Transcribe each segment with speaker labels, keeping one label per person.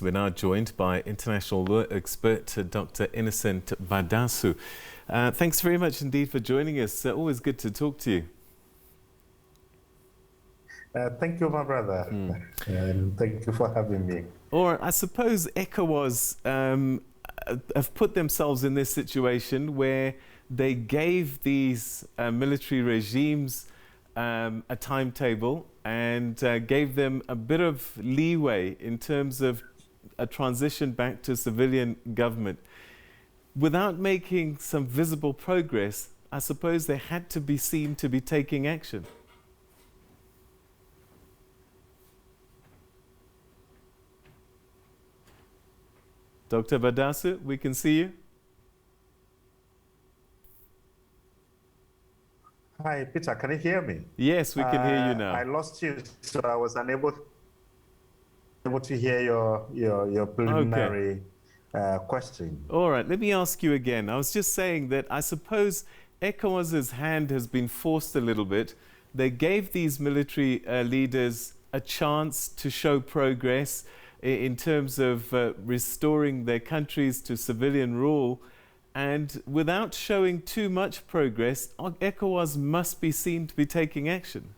Speaker 1: We're now joined by international law expert Dr. Innocent Badasu. Thanks very much indeed for joining us. Always good to talk to you.
Speaker 2: Thank you, my brother. And thank you for having me.
Speaker 1: Or I suppose ECOWAS have put themselves in this situation where they gave these military regimes a timetable and gave them a bit of leeway in terms of a transition back to civilian government. Without making some visible progress, I suppose they had to be seen to be taking action. Dr. Badasu, we can see you.
Speaker 2: Hi, Peter, can you hear me?
Speaker 1: Yes, we can hear you now.
Speaker 2: I lost you, so I was unable to hear your preliminary question.
Speaker 1: All right, let me ask you again. I was just saying that I suppose ECOWAS's hand has been forced a little bit. They gave these military leaders a chance to show progress in terms of restoring their countries to civilian rule. And without showing too much progress, ECOWAS must be seen to be taking action.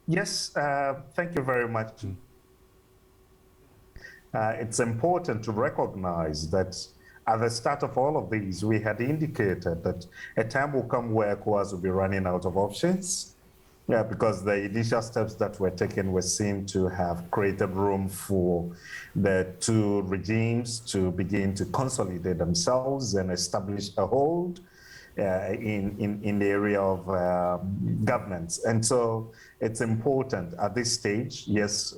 Speaker 2: Yes, thank you very much. It's important to recognize that at the start of all of these, we had indicated that a time will come where ECOWAS will be running out of options. Because the initial steps that were taken were seen to have created room for the two regimes to begin to consolidate themselves and establish a hold in the area of governance. And so it's important at this stage, yes,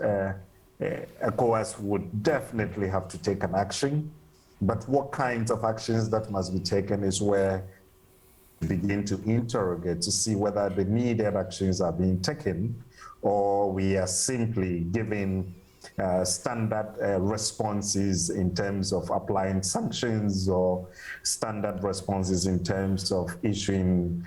Speaker 2: ECOWAS would definitely have to take an action, but what kinds of actions that must be taken is where begin to interrogate to see whether the needed actions are being taken or we are simply giving standard responses in terms of applying sanctions or standard responses in terms of issuing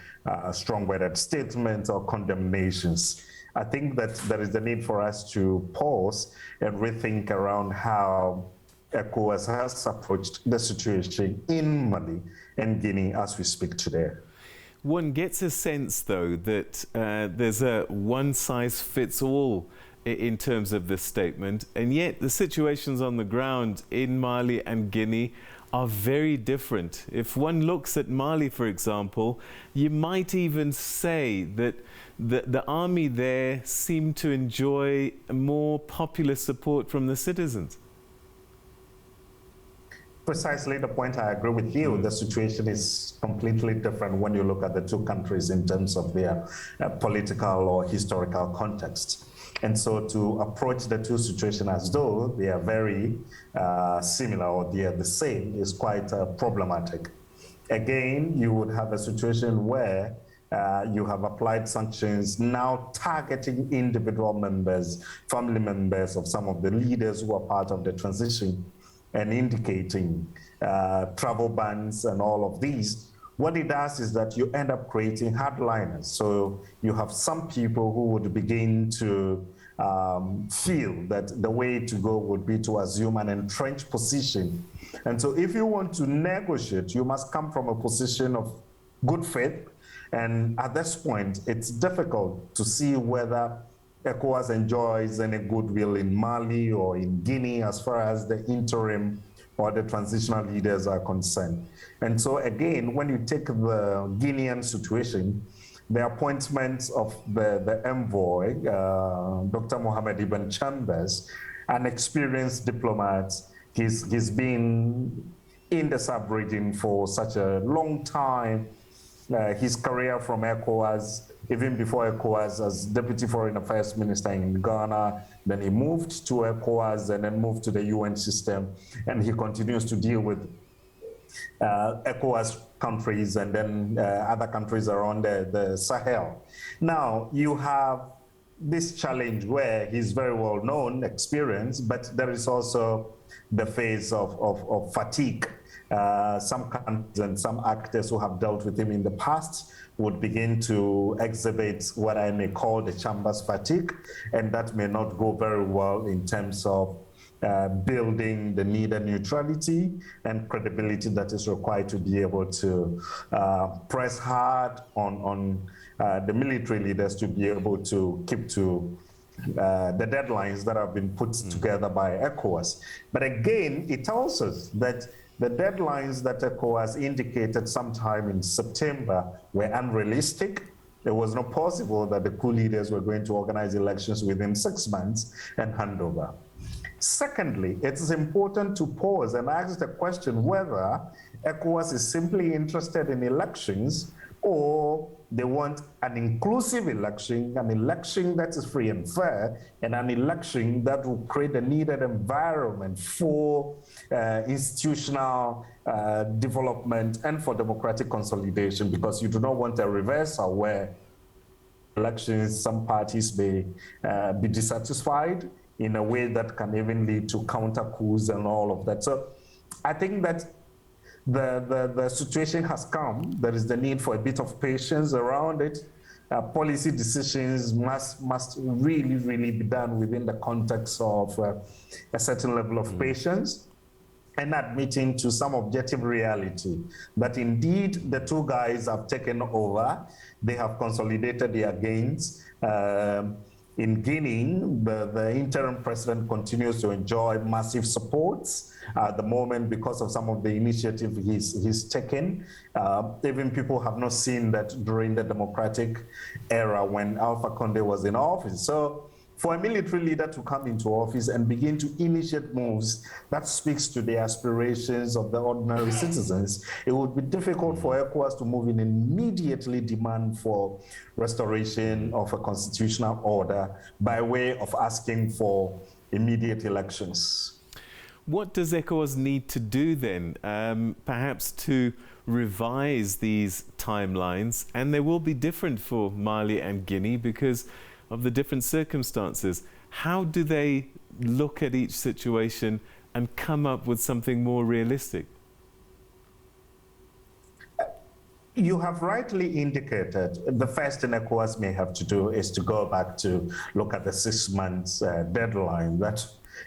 Speaker 2: strong-worded statements or condemnations. I think that there is the need for us to pause and rethink around how ECOWAS has approached the situation in Mali and Guinea as we speak today.
Speaker 1: One gets a sense, though, that there's a one-size-fits-all in terms of this statement, and yet the situations on the ground in Mali and Guinea are very different. If one looks at Mali, for example, you might even say that the army there seemed to enjoy more popular support from the citizens.
Speaker 2: Precisely the point. I agree with you. The situation is completely different when you look at the two countries in terms of their political or historical context. And so to approach the two situations as though they are very similar or they are the same is quite problematic. Again, you would have a situation where you have applied sanctions now targeting individual members, family members of some of the leaders who are part of the transition, and indicating travel bans and all of these. What it does is that you end up creating hardliners. So you have some people who would begin to feel that the way to go would be to assume an entrenched position. And so if you want to negotiate, you must come from a position of good faith. And at this point, it's difficult to see whether ECOWAS enjoys any goodwill in Mali or in Guinea as far as the interim or the transitional leaders are concerned. And so again, when you take the Guinean situation, the appointment of the envoy, Dr. Mohamed Ibn Chambers, an experienced diplomat, he's been in the sub-region for such a long time. His career from ECOWAS, even before ECOWAS, as Deputy Foreign Affairs Minister in Ghana, then he moved to ECOWAS and then moved to the UN system, and he continues to deal with ECOWAS countries and then other countries around the Sahel. Now, you have this challenge where he's very well known, experienced, but there is also the phase of fatigue. Some countries and some actors who have dealt with him in the past would begin to exhibit what I may call the chambers fatigue, and that may not go very well in terms of building the needed neutrality and credibility that is required to be able to press hard on the military leaders to be able to keep to the deadlines that have been put together by ECOWAS. But again, it tells us that the deadlines that ECOWAS indicated sometime in September were unrealistic. It was not possible that the coup leaders were going to organize elections within 6 months and hand over. Secondly, it is important to pause and ask the question whether ECOWAS is simply interested in elections or they want an inclusive election, an election that is free and fair, and an election that will create the needed environment for institutional development and for democratic consolidation, because you do not want a reversal where elections, some parties may be dissatisfied in a way that can even lead to counter coups and all of that. So I think that the situation has come. There is the need for a bit of patience around it. Policy decisions must really be done within the context of a certain level of patience and admitting to some objective reality that indeed the two guys have taken over. They have consolidated their gains. In Guinea, the interim president continues to enjoy massive supports at the moment because of some of the initiative he's taken. Even people have not seen that during the democratic era when Alpha Conde was in office. So for a military leader to come into office and begin to initiate moves that speaks to the aspirations of the ordinary citizens, it would be difficult for ECOWAS to move in and immediately demand for restoration of a constitutional order by way of asking for immediate elections.
Speaker 1: What does ECOWAS need to do then? Perhaps to revise these timelines, and they will be different for Mali and Guinea because of the different circumstances. How do they look at each situation and come up with something more realistic?
Speaker 2: You have rightly indicated the first thing ECOWAS may have to do is to go back to look at the 6 months deadline that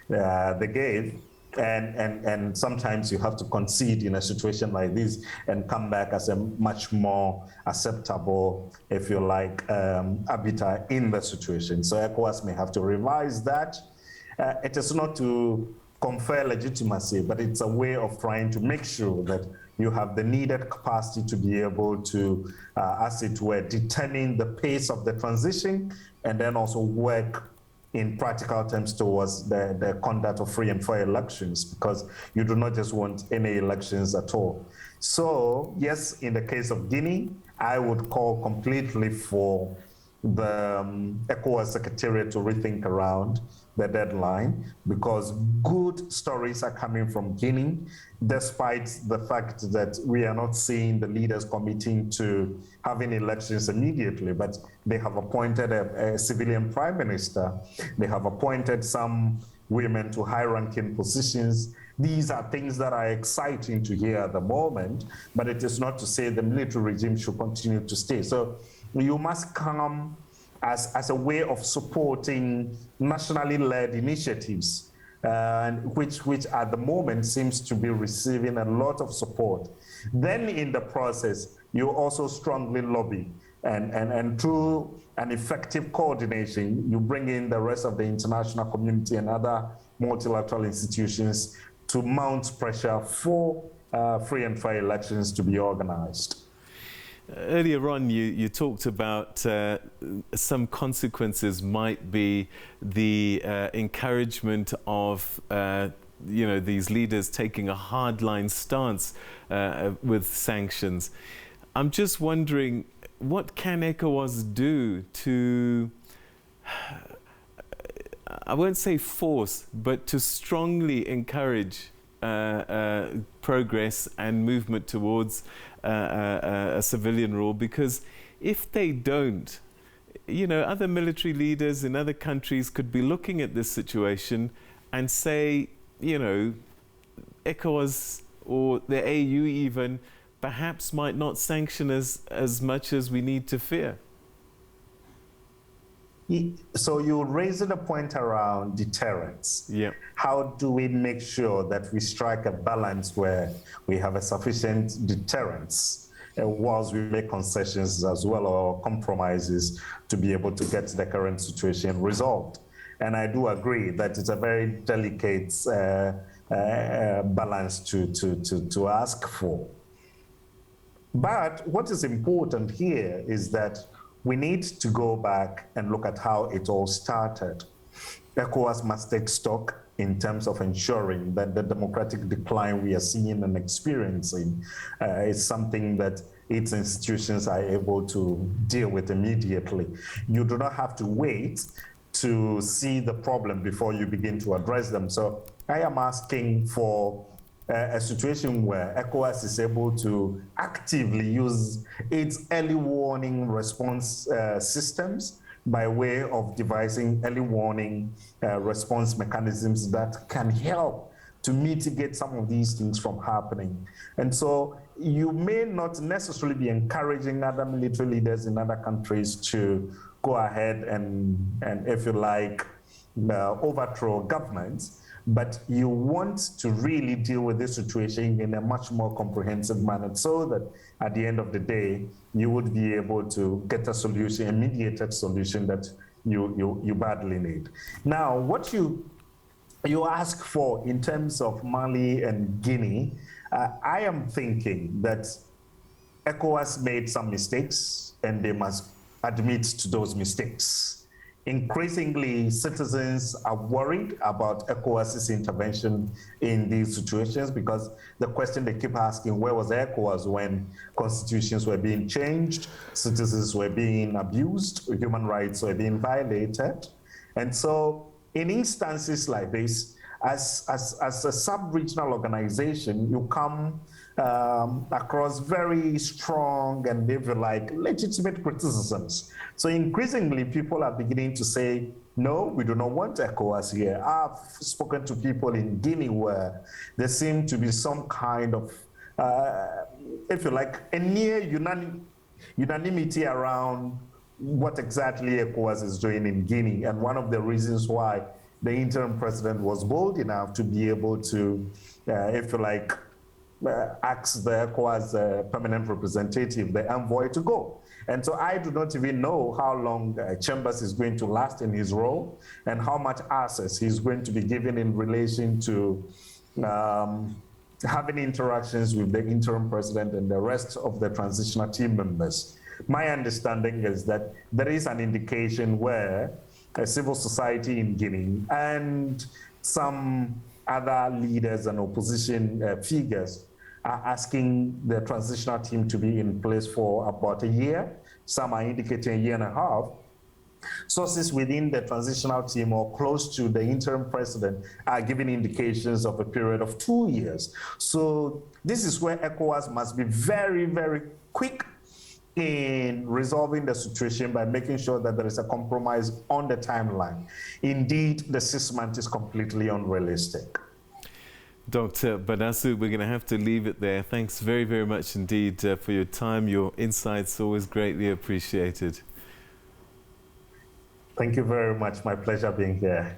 Speaker 2: they gave. And sometimes you have to concede in a situation like this and come back as a much more acceptable, if you like, arbiter in the situation. So ECOWAS may have to revise that. It is not to confer legitimacy, but it's a way of trying to make sure that you have the needed capacity to be able to, as it were, determine the pace of the transition and then also work in practical terms towards the conduct of free and fair elections, because you do not just want any elections at all. So yes, in the case of Guinea, I would call completely for the ECOWAS Secretariat to rethink around the deadline, because good stories are coming from Guinea, despite the fact that we are not seeing the leaders committing to having elections immediately, but they have appointed a civilian prime minister. They have appointed some women to high-ranking positions. These are things that are exciting to hear at the moment, but it is not to say the military regime should continue to stay. So you must come as a way of supporting nationally led initiatives, which at the moment seems to be receiving a lot of support. Then in the process, you also strongly lobby, and through an effective coordination, you bring in the rest of the international community and other multilateral institutions to mount pressure for free and fair elections to be organized.
Speaker 1: Earlier on, you talked about some consequences might be the encouragement of these leaders taking a hardline stance with sanctions. I'm just wondering, what can ECOWAS do to, I won't say force, but to strongly encourage progress and movement towards a civilian rule? Because if they don't, you know, other military leaders in other countries could be looking at this situation and say, you know, ECOWAS or the AU even perhaps might not sanction as much as we need to fear.
Speaker 2: So you're raising a point around deterrence.
Speaker 1: Yeah.
Speaker 2: How do we make sure that we strike a balance where we have a sufficient deterrence whilst we make concessions as well or compromises to be able to get the current situation resolved? And I do agree that it's a very delicate balance to ask for. But what is important here is that we need to go back and look at how it all started. ECOWAS must take stock in terms of ensuring that the democratic decline we are seeing and experiencing is something that its institutions are able to deal with immediately. You do not have to wait to see the problem before you begin to address them. So I am asking for a situation where ECOWAS is able to actively use its early warning response systems by way of devising early warning response mechanisms that can help to mitigate some of these things from happening. And so you may not necessarily be encouraging other military leaders in other countries to go ahead and if you like, overthrow governments, but you want to really deal with this situation in a much more comprehensive manner so that at the end of the day, you would be able to get a solution, a mediated solution that you badly need. Now, what you ask for in terms of Mali and Guinea, I am thinking that ECOWAS made some mistakes and they must admit to those mistakes. Increasingly, citizens are worried about ECOWAS's intervention in these situations because the question they keep asking, where was ECOWAS when constitutions were being changed, citizens were being abused, human rights were being violated? And so in instances like this, as a sub-regional organization, you come across very strong and, if you like, legitimate criticisms. So increasingly, people are beginning to say, no, we do not want ECOWAS here. I've spoken to people in Guinea where there seemed to be some kind of, if you like, a near unanimity around what exactly ECOWAS is doing in Guinea. And one of the reasons why the interim president was bold enough to be able to, if you like, ask the ECOWAS permanent representative, the envoy, to go. And so I do not even know how long Chambers is going to last in his role and how much access he's going to be given in relation to having interactions with the interim president and the rest of the transitional team members. My understanding is that there is an indication where civil society in Guinea and some other leaders and opposition figures are asking the transitional team to be in place for about a year. Some are indicating a year and a half. Sources within the transitional team or close to the interim president are giving indications of a period of 2 years. So this is where ECOWAS must be very, very quick in resolving the situation by making sure that there is a compromise on the timeline. Indeed, the 6 months is completely unrealistic.
Speaker 1: Dr. Badasu, we're going to have to leave it there. Thanks very, very much indeed for your time. Your insights always greatly appreciated.
Speaker 2: Thank you very much. My pleasure being here.